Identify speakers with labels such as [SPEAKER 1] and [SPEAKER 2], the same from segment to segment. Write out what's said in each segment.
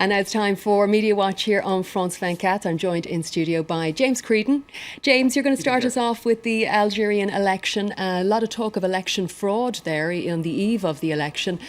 [SPEAKER 1] And now it's time for Media Watch here on France 24. I'm joined in studio by James Creedon. James, you're going to start us off with the Algerian election. A lot of talk of election fraud there on the eve of the election,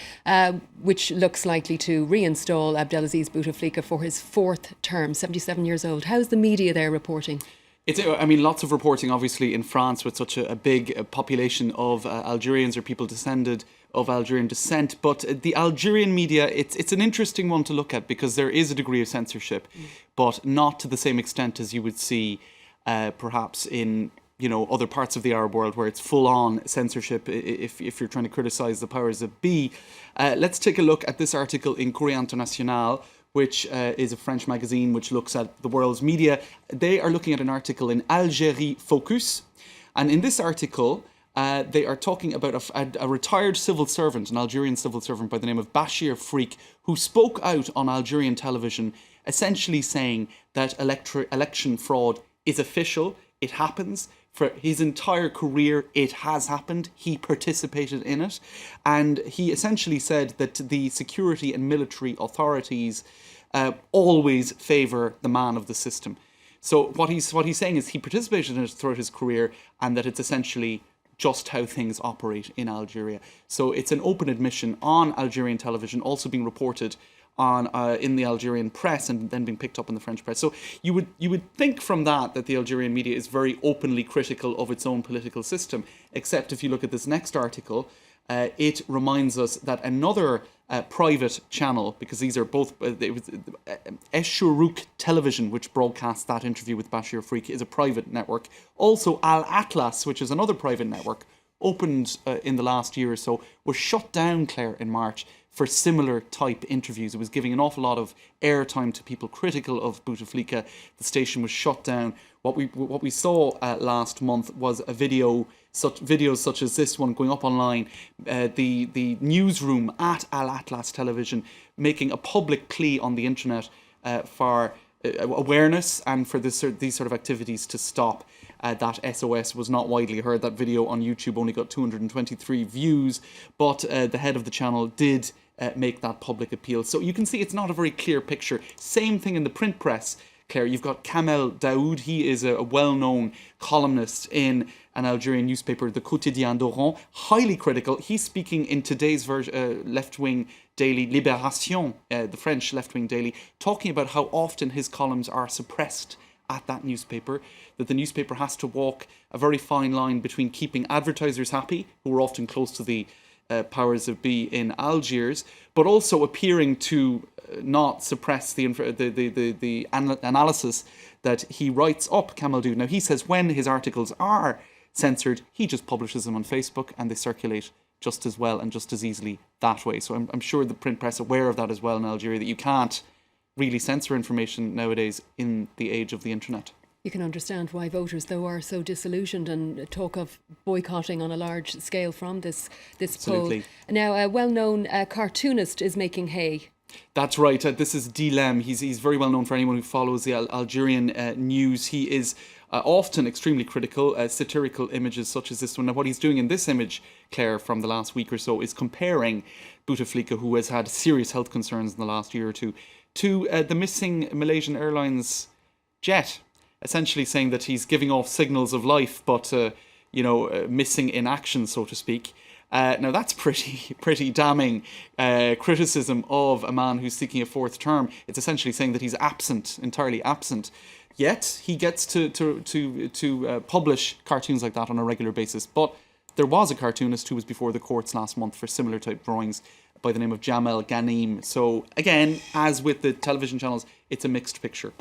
[SPEAKER 1] which looks likely to reinstall Abdelaziz Bouteflika for his fourth term, 77 years old. How's the media there reporting?
[SPEAKER 2] Lots of reporting, obviously, in France with such a big population of Algerians or people descended of Algerian descent. But the Algerian media, it's an interesting one to look at because there is a degree of censorship, but not to the same extent as you would see perhaps in other parts of the Arab world where it's full-on censorship if you're trying to criticise the powers that be. Let's take a look at this article in INTERNATIONALE, which is a French magazine which looks at the world's media. They are looking at an article in Algérie Focus. And in this article, they are talking about a retired civil servant, an Algerian civil servant by the name of Bachir Freak, who spoke out on Algerian television, essentially saying that election fraud is official, it happens. For his entire career, it has happened. He participated in it. And he essentially said that the security and military authorities always favour the man of the system. So what he's saying is he participated in it throughout his career and that it's essentially just how things operate in Algeria. So it's an open admission on Algerian television, also being reported on in the Algerian press and then being picked up in the French press. So you would think from that the Algerian media is very openly critical of its own political system, except if you look at this next article, it reminds us that another private channel, because these are both, it was Eshurouk Television, which broadcast that interview with Bachir Freak, is a private network. Also Al Atlas, which is another private network, opened in the last year or so, was shut down, Claire, in March for similar type interviews. It was giving an awful lot of airtime to people critical of Bouteflika. The station was shut down. What we saw last month was videos such as this one going up online. The newsroom at Al Atlas Television making a public plea on the internet for awareness and for these sort of activities to stop. That SOS was not widely heard. That video on YouTube only got 223 views, but the head of the channel did make that public appeal. So you can see it's not a very clear picture. Same thing in the print press, Claire. You've got Kamel Daoud. He is a well-known columnist in an Algerian newspaper, the Quotidien d'Oran, highly critical. He's speaking in today's left-wing daily Libération, the French left-wing daily, talking about how often his columns are suppressed at that newspaper, that the newspaper has to walk a very fine line between keeping advertisers happy, who are often close to the powers that be in Algiers, but also appearing to not suppress the analysis that he writes up, Kamel Daoud. Now, he says when his articles are censored, he just publishes them on Facebook and they circulate just as well and just as easily that way. So I'm sure the print press are aware of that as well in Algeria, that you can't really censor information nowadays in the age of the internet.
[SPEAKER 1] You can understand why voters, though, are so disillusioned and talk of boycotting on a large scale from this poll. Now, a well-known cartoonist is making hay.
[SPEAKER 2] That's right. This is Dilem. He's very well known for anyone who follows the Algerian news. He is often extremely critical, satirical images such as this one. Now, what he's doing in this image, Claire, from the last week or so, is comparing Bouteflika, who has had serious health concerns in the last year or two, to the missing Malaysian Airlines jet, essentially saying that he's giving off signals of life, but missing in action, so to speak. Now that's pretty damning criticism of a man who's seeking a fourth term. It's essentially saying that he's entirely absent. Yet he gets to publish cartoons like that on a regular basis. But there was a cartoonist who was before the courts last month for similar type drawings by the name of Jamel Ghanim. So again, as with the television channels, it's a mixed picture.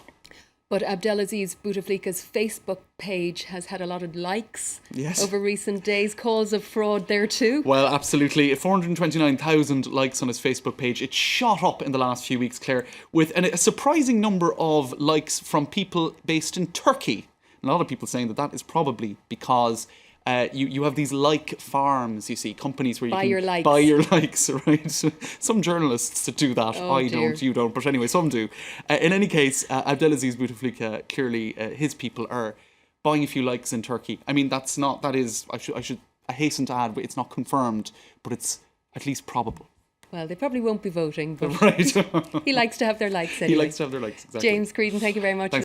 [SPEAKER 1] But Abdelaziz Bouteflika's Facebook page has had a lot of likes over recent days. Calls of fraud there too.
[SPEAKER 2] Well, absolutely. 429,000 likes on his Facebook page. It shot up in the last few weeks, Claire, with a surprising number of likes from people based in Turkey. A lot of people saying that is probably because you have these like farms, you see, companies where you can buy your likes, right? Some journalists do that. Don't, you don't. But anyway, some do. In any case, Abdelaziz Bouteflika, clearly his people are buying a few likes in Turkey. I mean, I hasten to add, it's not confirmed, but it's at least probable.
[SPEAKER 1] Well, they probably won't be voting, but
[SPEAKER 2] Right.
[SPEAKER 1] he likes to have their likes anyway.
[SPEAKER 2] He likes to have their likes, exactly.
[SPEAKER 1] James Creedon, thank you very much.
[SPEAKER 2] Thanks.